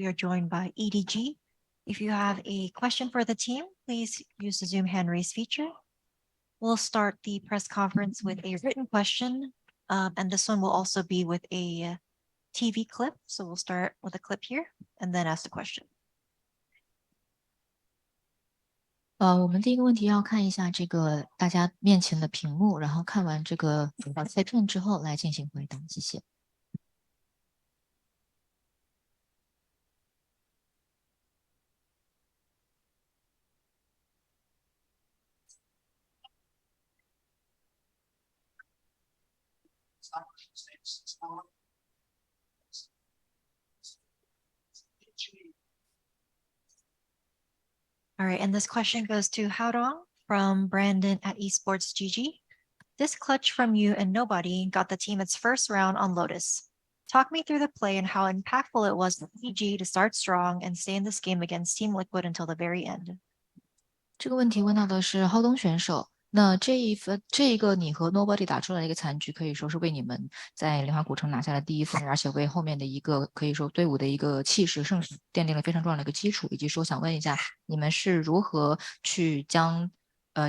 we are joined by EDG. If you have a question for the team, please use the Zoom hand raise feature. We'll start the press conference with a written question, and this one will also be with a TV clip. So we'll start with a clip here and then ask the question. 我们第一个问题要看一下这个大家面前的屏幕，然后看完这个切片之后来进行回答，谢谢。All right, and this question goes to Haodong from Brandon at Esports GG. This clutch from you and nobody got the team its first round on Lotus. Talk me through the play and how impactful it was for PG to start strong and stay in this game against Team Liquid until the very end. 这个问题问到的是浩东选手，那这一个你和 Nobody 打出来的一个残局，可以说是为你们在莲花古城拿下了第一分，而且为后面的一个可以说队伍的一个气势胜势奠定了非常重要的一个基础。以及说想问一下，你们是如何去将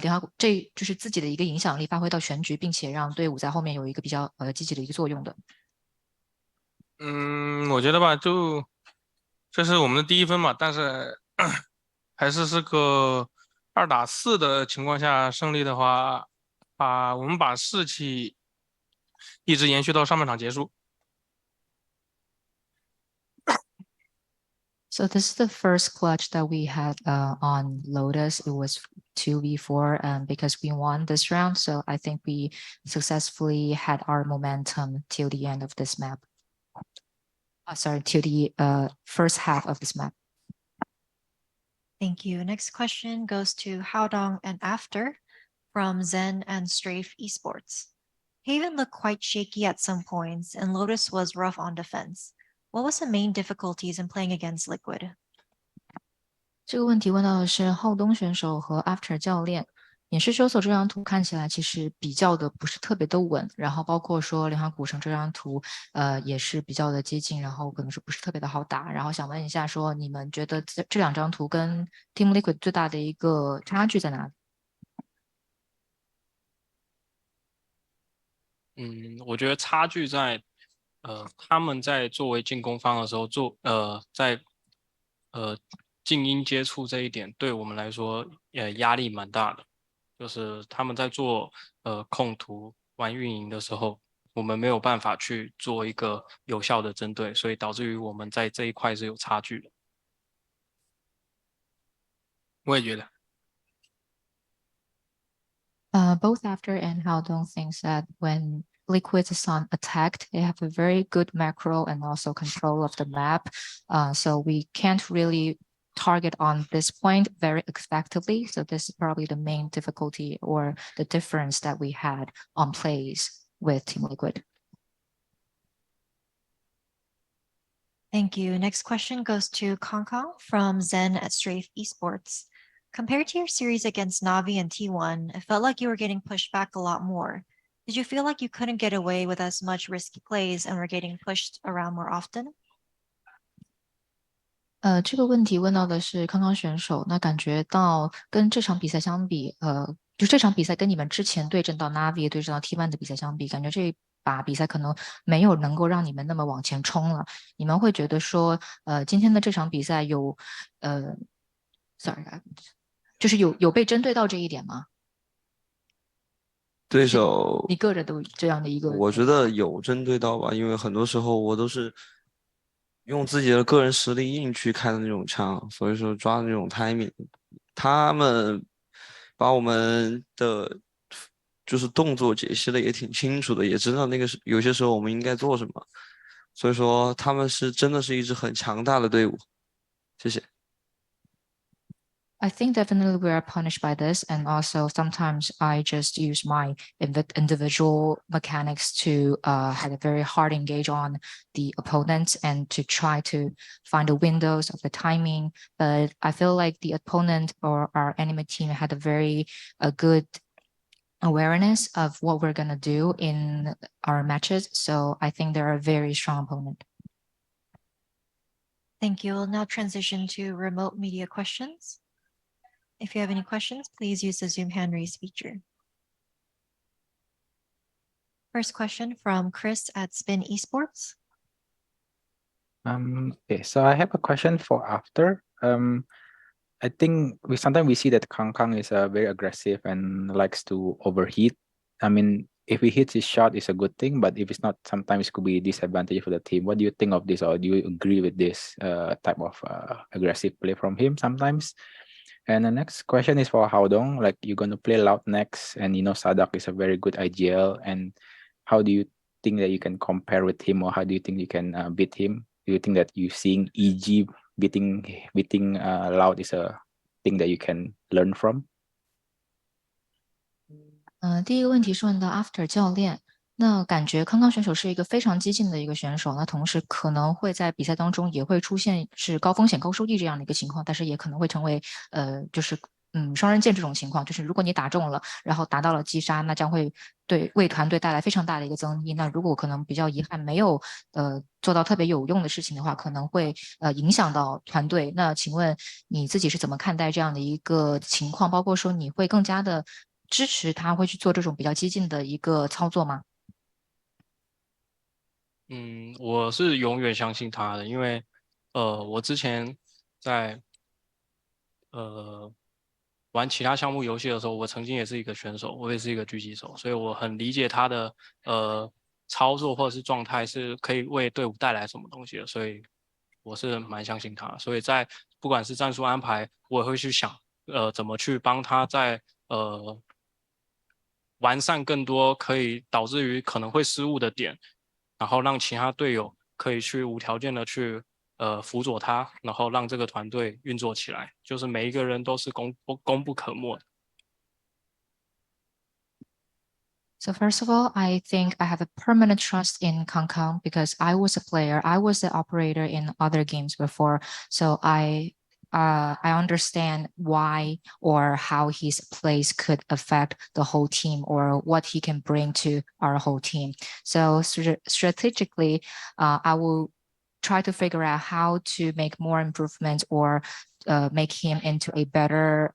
莲花这就是自己的一个影响力发挥到全局，并且让队伍在后面有一个比较积极的一个作用的？我觉得吧，就这是我们的第一分嘛，但是还是个2打4的情况下胜利的话，我们把士气一直延续到上半场结束。So this is the first clutch that we had on Lotus. It was 2v4 because we won this round. So I think we successfully had our momentum till the end of this map. Sorry, till the first half of this map. Thank you. Next question goes to Haodong and After from Zen and Strafe Esports. Haven looked quite shaky at some points, and Lotus was rough on defense. What was the main difficulties in playing against Liquid? 这个问题问到的是浩东选手和 After 教练。演示搜索这张图看起来其实比较的不是特别的稳，然后包括说莲花古城这张图，也是比较的接近，然后可能是不是特别的好打。然后想问一下，说你们觉得这两张图跟 Team Liquid 最大的一个差距在哪里？我觉得差距在，他们在作为进攻方的时候在静音接触这一点，对我们来说压力蛮大的。就是他们在做控图玩运营的时候，我们没有办法去做一个有效的针对，所以导致于我们在这一块是有差距的。我也觉得。Both After and Haodong thinks that when Liquid is on attacked, they have a very good macro and also control of the map. So we can't really target on this point very effectively. So this is probably the main difficulty or the difference that we had on plays with Team Liquid. Thank you. Next question goes to Kong from Zen at Strafe Esports. Compared to your series against Navi and T1, it felt like you were getting pushed back a lot more. Did you feel like you couldn't get away with as much risky plays and were getting pushed around more often? 这个问题问到的是康康选手，那感觉到跟这场比赛相比，就这场比赛跟你们之前对阵到 Navi 对阵到 T1 的比赛相比，感觉这把比赛可能没有能够让你们那么往前冲了。你们会觉得说，今天的这场比赛有，sorry，就是有被针对到这一点吗？对手，你个人的这样的一个，我觉得有针对到吧，因为很多时候我都是用自己的个人实力硬去开的那种枪，所以说抓的那种 timing， 他们把我们的就是动作解析的也挺清楚的，也知道那个是有些时候我们应该做什么，所以说他们是真的是一支很强大的队伍。谢谢。I think definitely we are punished by this. And also sometimes I just use my individual mechanics to have a very hard engage on the opponents and to try to find the windows of the timing. But I feel like the opponent or our enemy team had a good awareness of what we're going to do in our matches. So I think they're a very strong opponent. Thank you. We'll now transition to remote media questions. If you have any questions, please use the Zoom hand raise feature. First question from Chris at Spin Esports. Okay, so I have a question for after. I think sometimes we see that Kang is very aggressive and likes to overheat. I mean, if he hits his shot, it's a good thing, but if it's not, sometimes it could be a disadvantage for the team. What do you think of this, or do you agree with this type of aggressive play from him sometimes? And the next question is for Haodong. Like, you're going to play Loud next, and you know Sadak is a very good IGL. And how do you think that you can compare with him, or how do you think you can beat him? Do you think that you seeing EG beating Loud is a thing that you can learn from? 第一个问题是问到 After 教练，那感觉康康选手是一个非常激进的一个选手，那同时可能会在比赛当中也会出现是高风险高收益这样的一个情况，但是也可能会成为就是双刃剑这种情况，就是如果你打中了，然后达到了击杀，那将会为团队带来非常大的一个增益。那如果可能比较遗憾没有做到特别有用的事情的话，可能会影响到团队。那请问你自己是怎么看待这样的一个情况？包括说你会更加的支持他会去做这种比较激进的一个操作吗？我是永远相信他的，因为我之前在玩其他项目游戏的时候，我曾经也是一个选手，我也是一个狙击手，所以我很理解他的操作或者是状态是可以为队伍带来什么东西的，所以我是蛮相信他。所以在不管是战术安排，我也会去想怎么去帮他在完善更多可以导致于可能会失误的点，然后让其他队友可以去无条件的去辅佐他，然后让这个团队运作起来，就是每一个人都是功不可没的。So first of all, I think I have a permanent trust in Kang Kang because I was a player, I was the operator in other games before. So I understand why or how his plays could affect the whole team or what he can bring to our whole team. So strategically, I will try to figure out how to make more improvements or make him into a better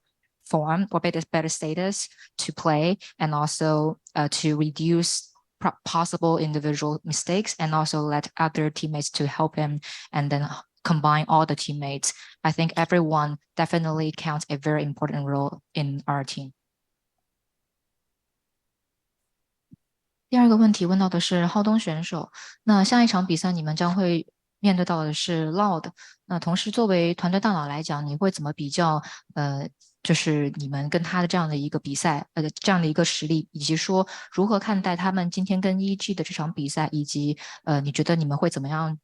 form or better status to play, and also to reduce possible individual mistakes, and also let other teammates to help him, and then combine all the teammates. I think everyone definitely counts a very important role in our team. 第二个问题问到的是浩东选手，那下一场比赛你们将会面对到的是 Loud， 那同时作为团队大佬来讲，你会怎么比较就是你们跟他的这样的一个比赛这样的一个实力，以及说如何看待他们今天跟 EG 的这场比赛，以及你觉得你们会怎么样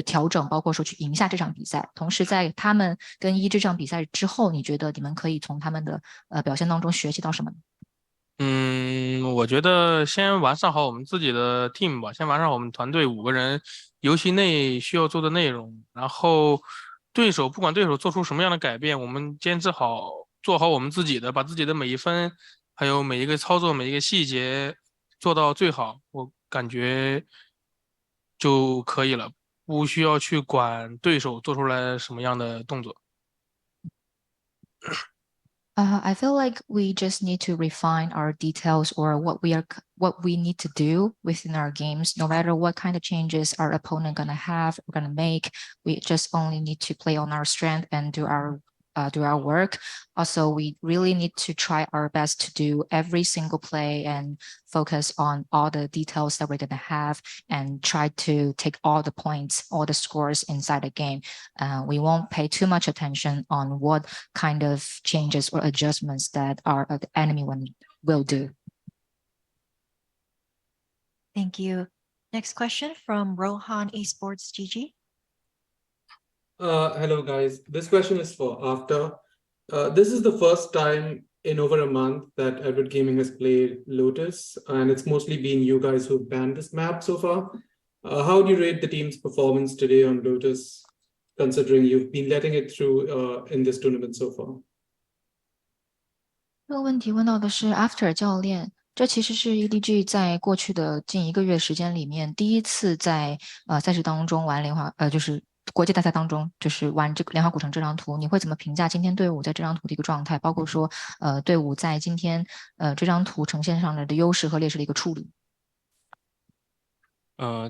调整，包括说去赢下这场比赛，同时在他们跟EG 这场比赛之后，你觉得你们可以从他们的表现当中学习到什么呢？我觉得先完善好我们自己的 team 吧，先完善我们团队5个人游戏内需要做的内容，然后不管对手做出什么样的改变，我们坚持好做好我们自己的，把自己的每一分还有每一个操作每一个细节做到最好，我感觉就可以了，不需要去管对手做出来什么样的动作。I feel like we just need to refine our details or what we need to do within our games. No matter what kind of changes our opponent gonna have, we're gonna make. We just only need to play on our strength and do our work. Also, we really need to try our best to do every single play and focus on all the details that we're going to have and try to take all the points, all the scores inside the game. We won't pay too much attention on what kind of changes or adjustments that the enemy will do. Thank you. Next question from Rohan Esports GG. Hello guys. This question is for after. This is the first time in over a month that Edward Gaming has played Lotus, and it's mostly been you guys who've banned this map so far. How do you rate the team's performance today on Lotus, considering you've been letting it through in this tournament so far? 这个问题问到的是 After 教练，这其实是 EDG 在过去的近1个月时间里面第一次在赛事当中玩莲花，就是国际大赛当中，就是玩这个莲花古城这张图，你会怎么评价今天队伍在这张图的一个状态？包括说，队伍在今天这张图呈现上来的优势和劣势的一个处理。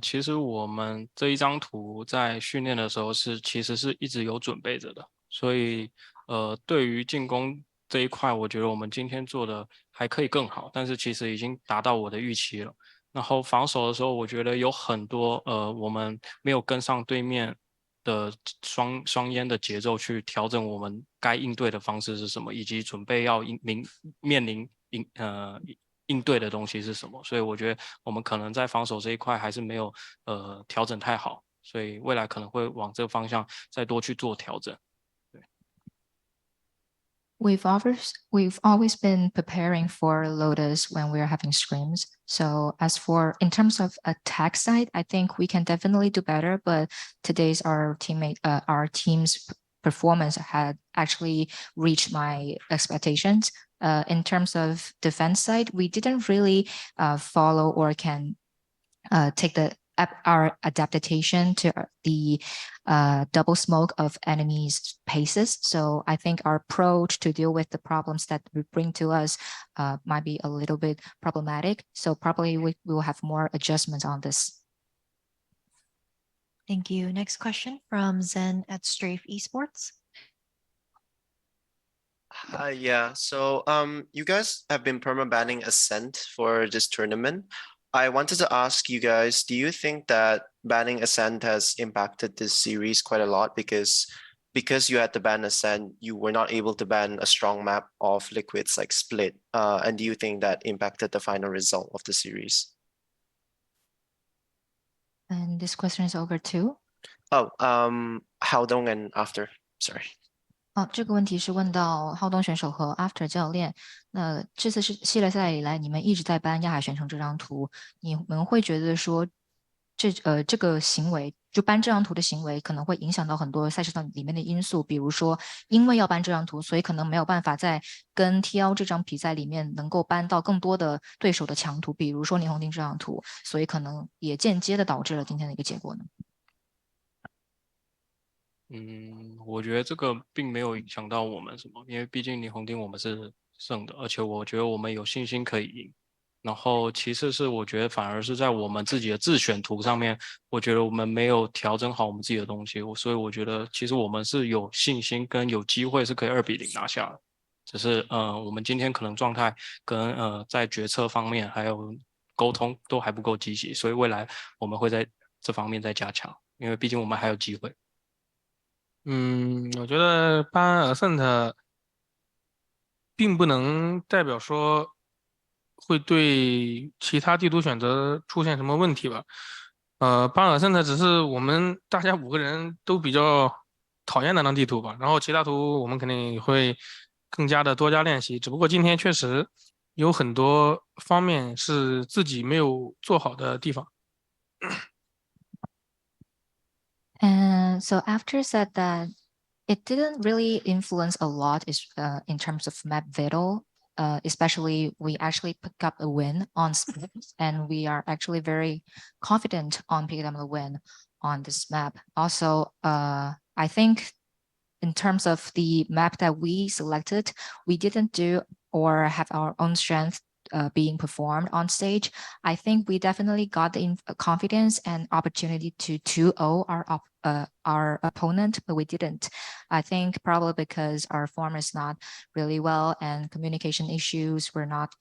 其实我们这一张图在训练的时候其实是一直有准备着的，所以对于进攻这一块，我觉得我们今天做的还可以更好，但是其实已经达到我的预期了。然后防守的时候，我觉得有很多我们没有跟上对面的双烟的节奏去调整我们该应对的方式是什么，以及准备要面临应对的东西是什么。所以我觉得我们可能在防守这一块还是没有调整太好，所以未来可能会往这个方向再多去做调整。We've always been preparing for Lotus when we're having scrims. So as for in terms of attack side, I think we can definitely do better. But today's our team's performance had actually reached my expectations. In terms of defense side, we didn't really follow or can take our adaptation to the double smoke of enemies' paces. So I think our approach to deal with the problems that we bring to us might be a little bit problematic. So probably we will have more adjustments on this. Thank you. Next question from Zen at Strafe Esports. Yeah, so you guys have been perma-banning Ascent for this tournament. I wanted to ask you guys, do you think that banning Ascent has impacted this series quite a lot? Because you had to ban Ascent, you were not able to ban a strong map of liquids like Split. And do you think that impacted the final result of the series? And this question is over to Oh, Haodong and after. Sorry. 这个问题是问到浩东选手和 After 教练。那这次是系列赛以来，你们一直在搬亚海玄城这张图，你们会觉得说这个行为，就搬这张图的行为，可能会影响到很多赛事里面的因素，比如说因为要搬这张图，所以可能没有办法在跟 TL 这张比赛里面能够搬到更多的对手的强图，比如说霓虹町这张图，所以可能也间接的导致了今天的一个结果呢。我觉得这个并没有影响到我们什么，因为毕竟霓虹町我们是胜的，而且我觉得我们有信心可以赢。然后其次是我觉得反而是在我们自己的自选图上面，我觉得我们没有调整好我们自己的东西，所以我觉得其实我们是有信心跟有机会是可以2-0拿下的。只是我们今天可能状态跟在决策方面还有沟通都还不够积极，所以未来我们会在这方面再加强，因为毕竟我们还有机会。我觉得搬 Ascent 并不能代表说会对其他地图选择出现什么问题吧。搬 Ascent 只是我们大家5个人都比较讨厌那张地图吧，然后其他图我们肯定会更加的多加练习。只不过今天确实有很多方面是自己没有做好的地方。And so after said that it didn't really influence a lot in terms of map vital, especially we actually picked up a win on Split, and we are actually very confident on picking up the win on this map. Also, I think in terms of the map that we selected, we didn't do or have our own strength being performed on stage. I think we definitely got the confidence and opportunity to 2-0 our opponent, but we didn't. I think probably because our form is not really well and communication issues, we're not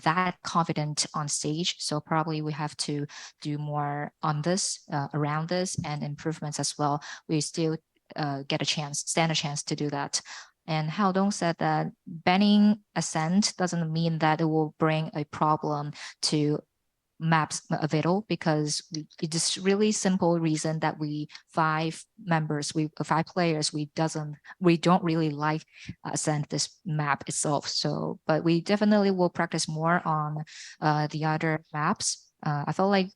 that confident on stage. So probably we have to do more on this, around this, and improvements as well. We still stand a chance to do that. And Hao Dong said that banning Ascent doesn't mean that it will bring a problem to maps available, because it is really simple reason that we 5 players, we don't really like Ascent this map itself. So, but we definitely will practice more on the other maps. I felt like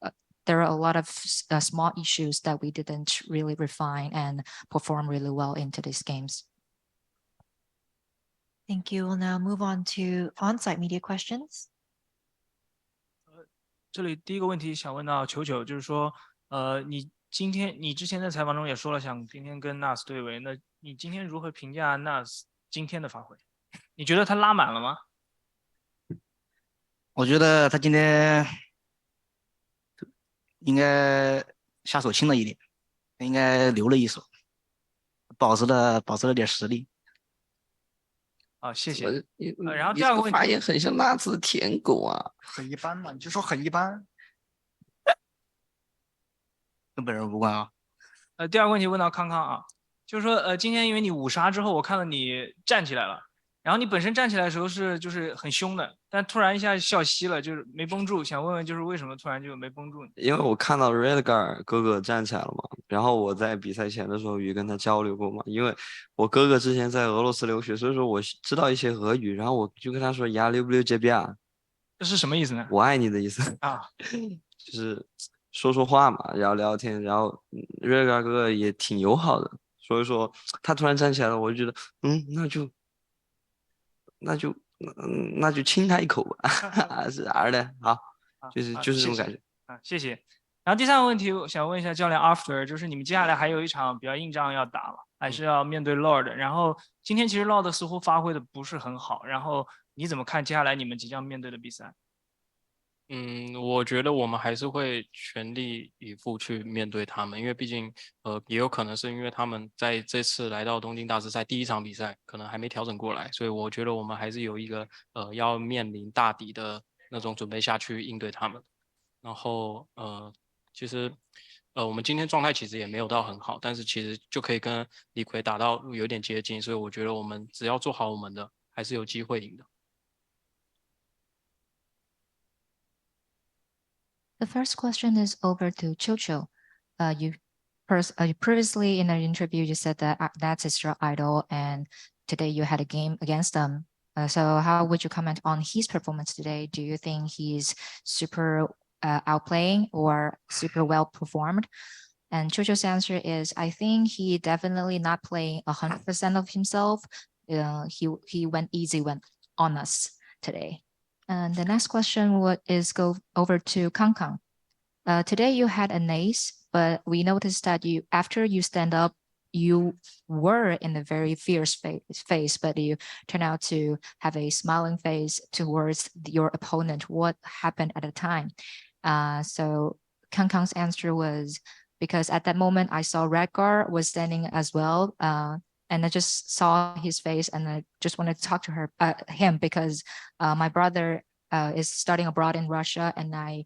there are a lot of small issues that we didn't really refine and perform really well into these games. Thank you. We'll now move on to on-site media questions. 这里第一个问题想问到球球，就是说，你今天你之前在采访中也说了，想今天跟 NAS 对位，那你今天如何评价 NAS 今天的发挥？你觉得他拉满了吗？我觉得他今天应该下手轻了一点，应该留了一手，保持了点实力。啊，谢怎么谢。你然后你这个第二个问题，发言很像那只舔狗啊！很一般嘛，你就说很一般，跟本人无关啊。第二个问题问到康康啊，就是说今天因为你五杀之后，我看到你站起来了，然后你本身站起来的时候就是很凶的，但突然一下笑嘻了，就是没绷住，想问问就是为什么突然就没绷住呢？因为我看到 Redgar 哥哥站起来了嘛，然后我在比赛前的时候也跟他交流过嘛，因为我哥哥之前在俄罗斯留学，所以说我知道一些俄语，然后我就跟他说呀溜不溜 JBR，这是什么意思呢？我爱你的意思啊，就是说话嘛，聊聊天，然后Redgar 哥哥也挺友好的，所以说他突然站起来了，我就觉得那就亲他一口吧，是 R 的，好，就是这种感觉。啊，谢谢。然后第三个问题，我想问一下教练 After，就是你们接下来还有一场比较硬仗要打嘛，还是要面对 Lord？然后今天其实 Lord 似乎发挥的不是很好，然后你怎么看接下来你们即将面对的比赛？我觉得我们还是会全力以赴去面对他们，因为毕竟也有可能是因为他们在这次来到东京大师赛第一场比赛可能还没调整过来，所以我觉得我们还是有一个要面临大敌的那种准备下去应对他们。然后其实我们今天状态其实也没有到很好，但是其实就可以跟李逵打到有点接近，所以我觉得我们只要做好我们的，还是有机会赢的。The first question is over to Chocho. You previously in an interview you said that that is your idol, and today you had a game against them. So how would you comment on his performance today? Do you think he's super outplaying or super well performed? And Chocho's answer is, I think he definitely not playing 100% of himself. He went easy on us today. And the next question is go over to Kang Kang. Today you had an ace, but we noticed that after you stand up, you were in a very fierce face, but you turn out to have a smiling face towards your opponent. What happened at the time? So Kang Kang's answer was, because at that moment I saw Redgar was standing as well. And I just saw his face and I just wanted to talk to him because my brother is studying abroad in Russia, and I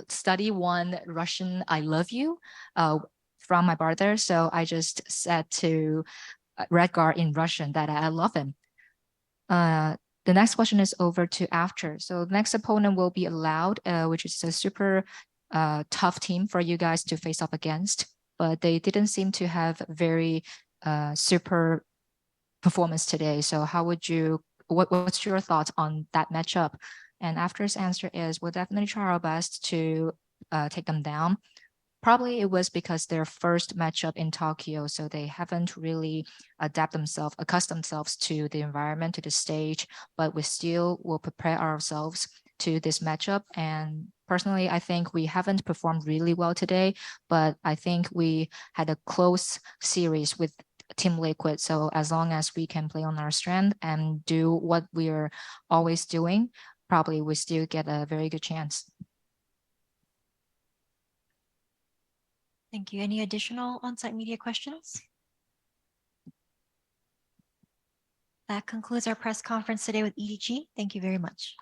study one Russian "I love you" from my brother. So I just said to Redgar in Russian that I love him. The next question is over to After. So the next opponent will be Allowed, which is a super tough team for you guys to face off against, but they didn't seem to have very super performance today. So how would you, what's your thoughts on that matchup? And After's answer is, we'll definitely try our best to take them down. Probably it was because their first matchup in Tokyo, so they haven't really accustomed themselves to the environment, to the stage, but we still will prepare ourselves to this matchup. And personally, I think we haven't performed really well today, but I think we had a close series with Team Liquid. So as long as we can play on our strength and do what we're always doing, probably we still get a very good chance. Thank you. Any additional on-site media questions? That concludes our press conference today with EDG. Thank you very much.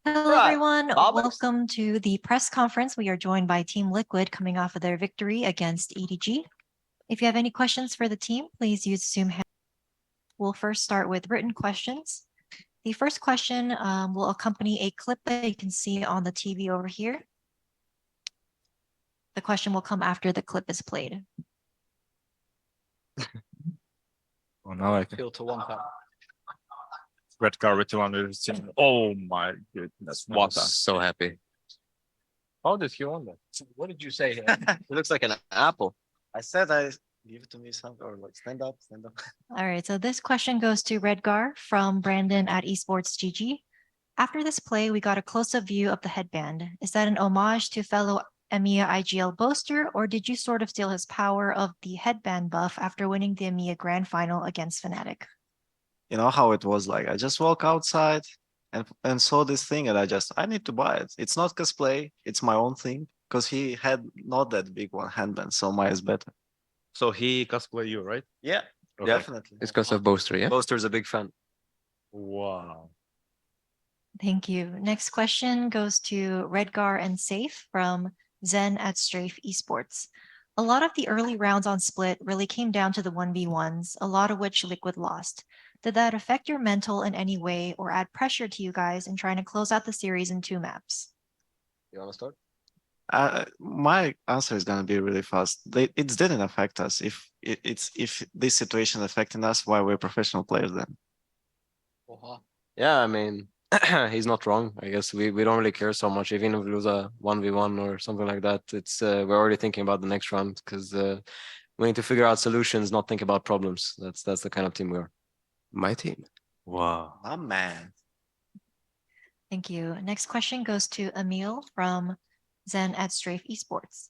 Hello, Right. everyone. Bobbers. Welcome to the press conference. We are joined by Team Liquid coming off of their victory against EDG. If you have any questions for the team, please use Zoom hand. We'll first start with written questions. The first question will accompany a clip that you can see on the TV over here. The question will come after the clip is played. Oh, now I Appeal to one pound. red card 200. Oh my goodness. What so happy. How did he won that? What did you say here? It looks like an apple. I said I give it to me something or like stand up. All right, so this question goes to Redgar from Brandon at Esports GG. After this play, we got a close-up view of the headband. Is that an homage to fellow EMEA IGL boaster, or did you sort of steal his power of the headband buff after winning the EMEA Grand Final against Fnatic? You know how it was like. I just walk outside and saw this thing and I need to buy it. It's not cosplay. It's my own thing because he had not that big one handband, so mine is better. So he cosplay you, right? Yeah, Okay. definitely. It's because of Boaster, yeah? Boaster's a big fan. Wow. Thank you. Next question goes to Redgar and Safe from Zen at Strafe Esports. A lot of the early rounds on Split really came down to the 1v1s, a lot of which Liquid lost. Did that affect your mental in any way or add pressure to you guys in trying to close out the series in 2 maps? You want to start? My answer is gonna be really fast. It didn't affect us. If this situation affecting us, why we're professional players then? Yeah, I mean, he's not wrong. I guess we don't really care so much. Even if we lose a 1v1 or something like that, it's we're already thinking about the next round because we need to figure out solutions, not think about problems. That's the kind of team we are. My team. Wow. My man. Thank you. Next question goes to Emil from Zen at Strafe Esports.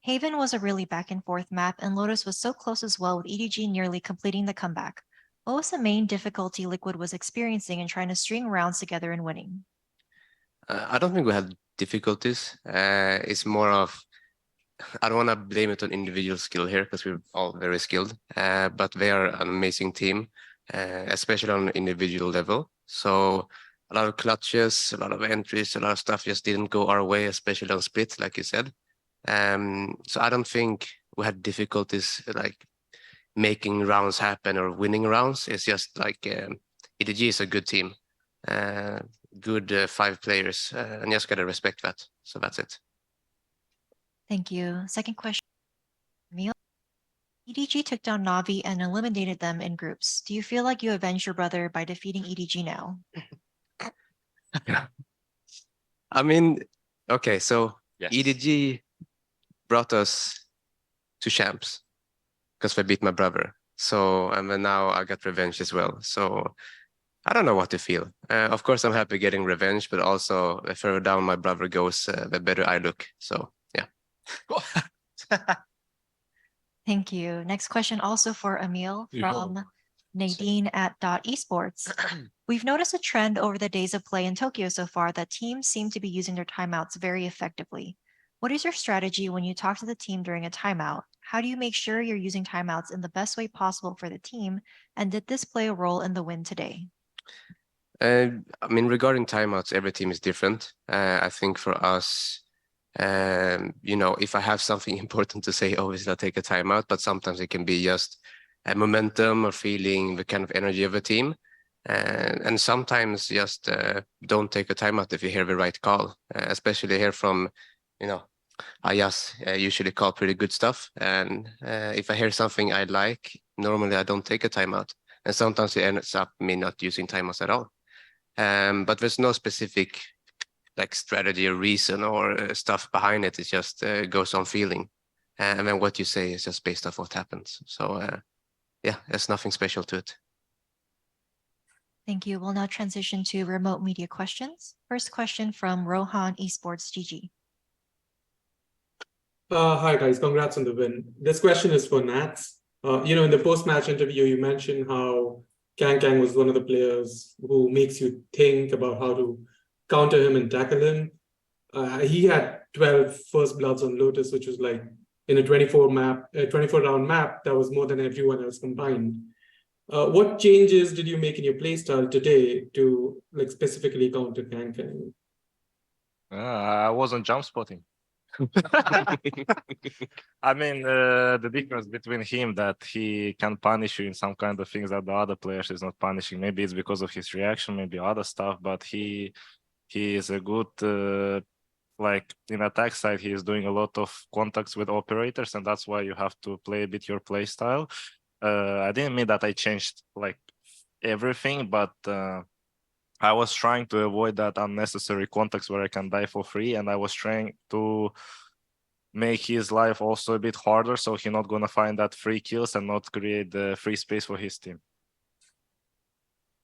Haven was a really back and forth map, and Lotus was so close as well, with EDG nearly completing the comeback. What was the main difficulty Liquid was experiencing in trying to string rounds together and winning? I don't think we had difficulties. It's more of I don't want to blame it on individual skill here because we're all very skilled, but they are an amazing team, especially on an individual level. So a lot of clutches, a lot of entries, a lot of stuff just didn't go our way, especially on split, like you said. So I don't think we had difficulties like making rounds happen or winning rounds. It's just like EDG is a good team, good 5 players, and just gotta respect that. So that's it. Thank you. Second question, Emil. EDG took down Navi and eliminated them in groups. Do you feel like you avenged your brother by defeating EDG now? I mean, okay, so Yes. EDG brought us to champs because they beat my brother. So, and then now I got revenge as well. So I don't know what to feel. Of course, I'm happy getting revenge, but also the further down my brother goes, the better I look. So, yeah. Thank you. Next question also for Emil from Nadine at .esports. We've noticed a trend over the days of play in Tokyo so far that teams seem to be using their timeouts very effectively. What is your strategy when you talk to the team during a timeout? How do you make sure you're using timeouts in the best way possible for the team? And did this play a role in the win today? I mean, regarding timeouts, every team is different. I think for us, you know, if I have something important to say, obviously I'll take a timeout, but sometimes it can be just a momentum or feeling the kind of energy of a team. And sometimes just don't take a timeout if you hear the right call, especially here from, you know, Ayas usually call pretty good stuff. And if I hear something I like, normally I don't take a timeout. And sometimes it ends up me not using timeouts at all. But there's no specific like strategy or reason or stuff behind it. It just goes on feeling. And then what you say is just based off what happens. So yeah, there's nothing special to it. Thank you. We'll now transition to remote media questions. First question from Rohan Esports GG. Hi guys, congrats on the win. This question is for Nats. In the post-match interview, you mentioned how Kang was one of the players who makes you think about how to counter him and tackle him. He had 12 first bloods on Lotus, which was like in a 24-round map, that was more than everyone else combined. What changes did you make in your playstyle today to like specifically counter Kang? I wasn't jump spotting. I mean, the difference between him that he can punish you in some kind of things that the other players is not punishing. Maybe it's because of his reaction, maybe other stuff, but he is a good like in attack side, he is doing a lot of contacts with operators, and that's why you have to play a bit your play style. I didn't mean that I changed like everything, but I was trying to avoid that unnecessary contacts where I can die for free, and I was trying to make his life also a bit harder, so he's not gonna find that free kills and not create the free space for his team.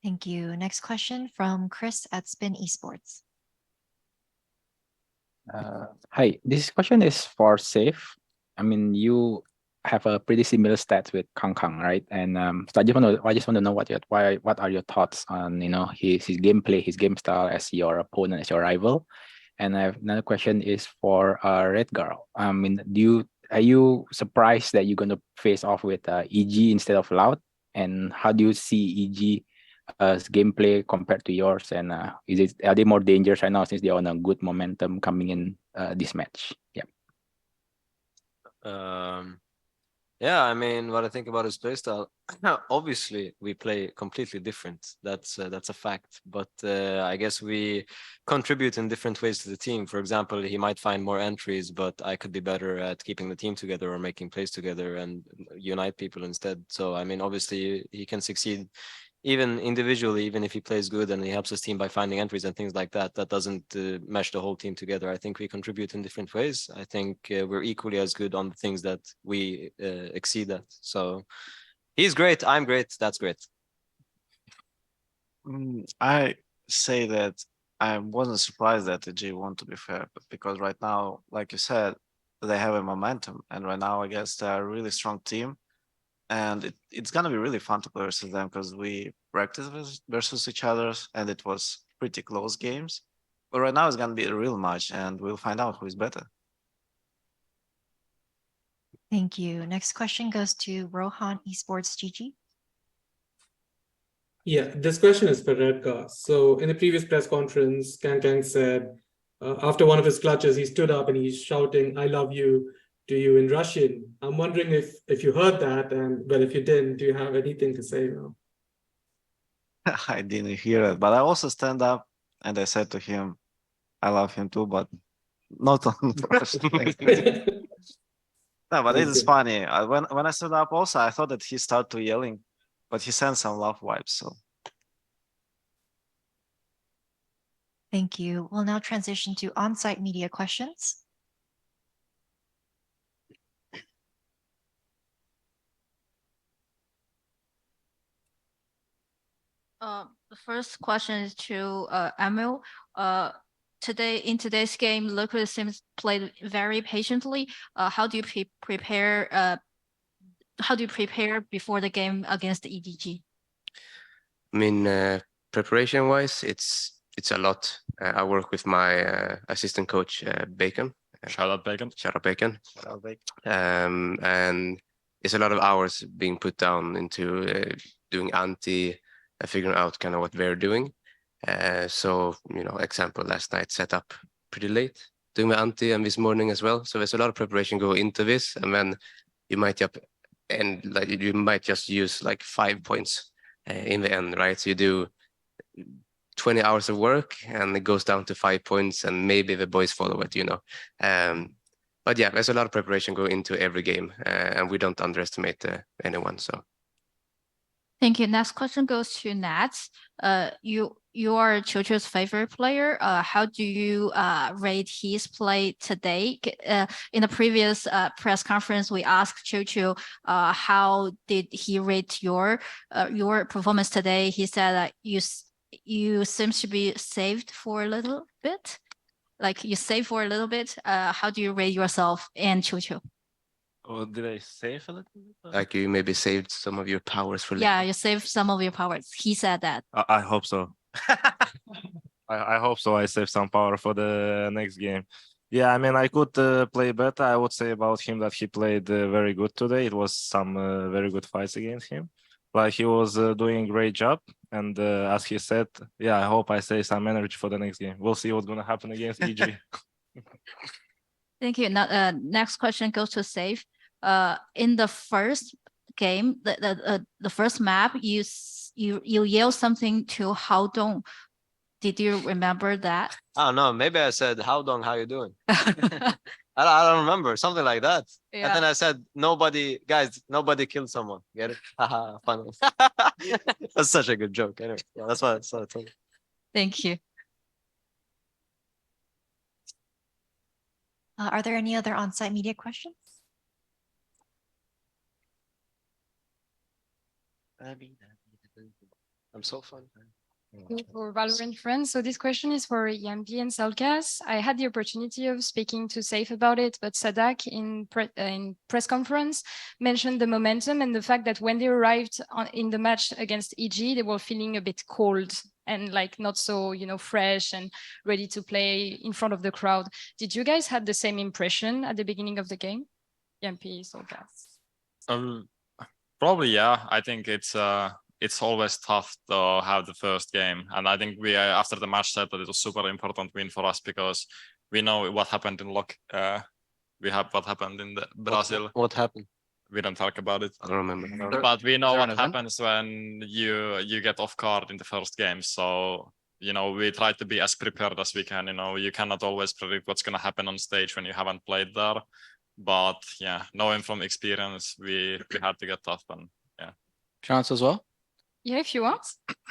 Thank you. Next question from Chris at Spin Esports. Hi, this question is for Safe. I mean, you have a pretty similar stats with Kang Kang, right? And so I just want to know what are your thoughts on his gameplay, his game style as your opponent, as your rival. And I have another question is for Red Girl. I mean, are you surprised that you're going to face off with EG instead of Loud? And how do you see EG gameplay compared to yours? And are they more dangerous right now since they're on a good momentum coming in this match? Yeah. Yeah, I mean, what I think about his playstyle, obviously we play completely different. That's a fact. But I guess we contribute in different ways to the team. For example, he might find more entries, but I could be better at keeping the team together or making plays together and unite people instead. So, I mean, obviously he can succeed even individually, even if he plays good and he helps his team by finding entries and things like that, that doesn't mesh the whole team together. I think we contribute in different ways. I think we're equally as good on the things that we exceed at. So he's great. I'm great. That's great. I say that I wasn't surprised that the G won, to be fair, but because right now, like you said, they have a momentum, and right now I guess they're a really strong team. And it's gonna be really fun to play versus them because we practice versus each other, and it was pretty close games. But right now it's gonna be a real match, and we'll find out who is better. Thank you. Next question goes to Rohan Esports GG. Yeah, this question is for Redgar. So in the previous press conference, Kang said after one of his clutches, he stood up and he's shouting, "I love you" to you in Russian. I'm wondering if you heard that, and well, if you didn't, do you have anything to say now? I didn't hear it, but I also stand up and I said to him, I love him too, but not on Russian. No, but it is funny. When I stood up also, I thought that he started yelling, but he sent some love vibes, so. Thank you. We'll now transition to on-site media questions. The first question is to Emil. In today's game, Liquid seems played very patiently. How do you prepare? How do you prepare before the game against the EDG? I mean, preparation-wise, it's a lot. I work with my assistant coach, Bacon. Shout out Bacon. Shout out Bacon. Shout out Bacon. And it's a lot of hours being put down into doing anti, figuring out kind of what they're doing. So, example, last night set up pretty late, doing my anti, and this morning as well. So there's a lot of preparation go into this, and then you might just use like 5 points in the end, right? So you do 20 hours of work and it goes down to 5 points, and maybe the boys follow it, But yeah, there's a lot of preparation go into every game, and we don't underestimate anyone. So. Thank you. Next question goes to Nats. You are Chocho's favorite player. How do you rate his play today? In the previous press conference, we asked Chocho how did he rate your performance today. He said that you seem to be saved for a little bit. Like you saved for a little bit. How do you rate yourself and Chocho? Or did I save a little bit? Like you maybe saved some of your powers for later. Yeah, you saved some of your powers. He said that. I hope so. I hope so. I save some power for the next game. Yeah, I mean, I could play better. I would say about him that he played very good today. It was some very good fights against him. But he was doing a great job. And as he said, yeah, I hope I save some energy for the next game. We'll see what's going to happen against EG. Thank you. Now, next question goes to Safe. In the first game, the first map, you yell something to Hao Dong. Did you remember that? I don't know. Maybe I said, "How Dong, how you doing?" I don't remember, something like that. Yeah. And then I said, "Nobody, guys, nobody killed someone." Get it? Haha, funny. That's such a good joke. Anyway, yeah, that's what I told. Thank you. Are there any other on-site media questions? I'm so fun. For Valorant friends. So this question is for Yampi and Salkas. I had the opportunity of speaking to Safe about it, but Sadak in press conference mentioned the momentum and the fact that when they arrived in the match against EG, they were feeling a bit cold and like not so, fresh and ready to play in front of the crowd. Did you guys have the same impression at the beginning of the game? Yampi, Salkas. Probably, yeah. I think it's always tough to have the first game. And I think we, after the match, said that it was super important win for us because we know what happened in we have what happened in the Brazil. What happened? We don't talk about it. I don't remember. But we know there what an event? happens when you get off guard in the first game. So, we try to be as prepared as we can. You cannot always predict what's going to happen on stage when you haven't played there. But yeah, knowing from experience, we had to get tough and yeah. Can I answer as well? Yeah, if you want.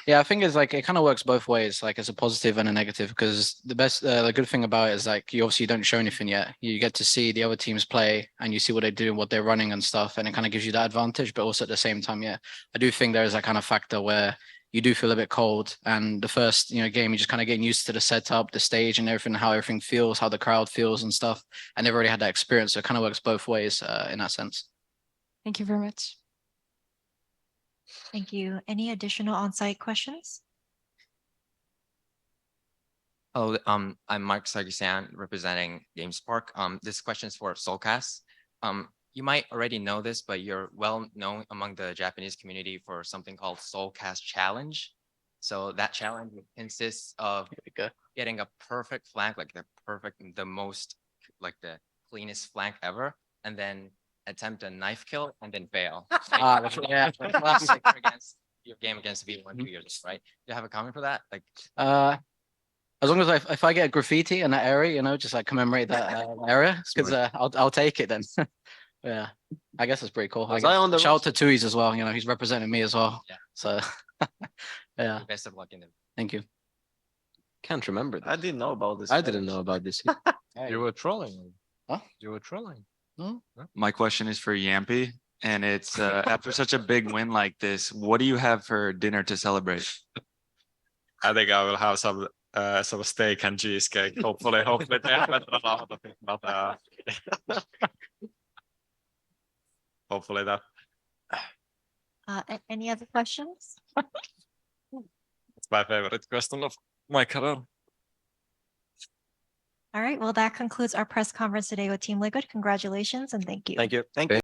Yeah, I think it's like it kind of works both ways. Like it's a positive and a negative because the good thing about it is like you obviously don't show anything yet. You get to see the other teams play and you see what they do and what they're running and stuff, and it kind of gives you that advantage. But also at the same time, yeah, I do think there is that kind of factor where you do feel a bit cold. And the first game, you're just kind of getting used to the setup, the stage, and everything, how everything feels, how the crowd feels and stuff. And they've already had that experience, so it kind of works both ways in that sense. Thank you very much. Thank you. Any additional on-site questions? Hello, I'm Mark Sargsyan representing GameSpark. This question is for Soulcast. You might already know this, but you're well known among the Japanese community for something called Soulcast Challenge. So that challenge consists of getting a perfect flank, like the most, like the cleanest flank ever, and then attempt a knife kill and then fail. Yeah. Classic against your game against V1 2 years, right? Do you have a comment for that? Like, as long as if I get a graffiti in that area, just like commemorate that area, because I'll take it then. Yeah, I guess it's pretty cool. Was I on the Shout out to Tui's as well. He's representing me as well. Yeah. So yeah. Best of luck in it. Thank you. Can't remember that. I didn't know about this. I didn't know about this. You were trolling. Huh? You were trolling. No. My question is for Yampi, and it's after such a big win like this, what do you have for dinner to celebrate? I think I will have some steak and cheesecake. Hopefully they haven't run out of it, but hopefully that. Any other questions? It's my favorite question of my career. All right, well, that concludes our press conference today with Team Liquid. Congratulations and thank you. Thank you. Thank you.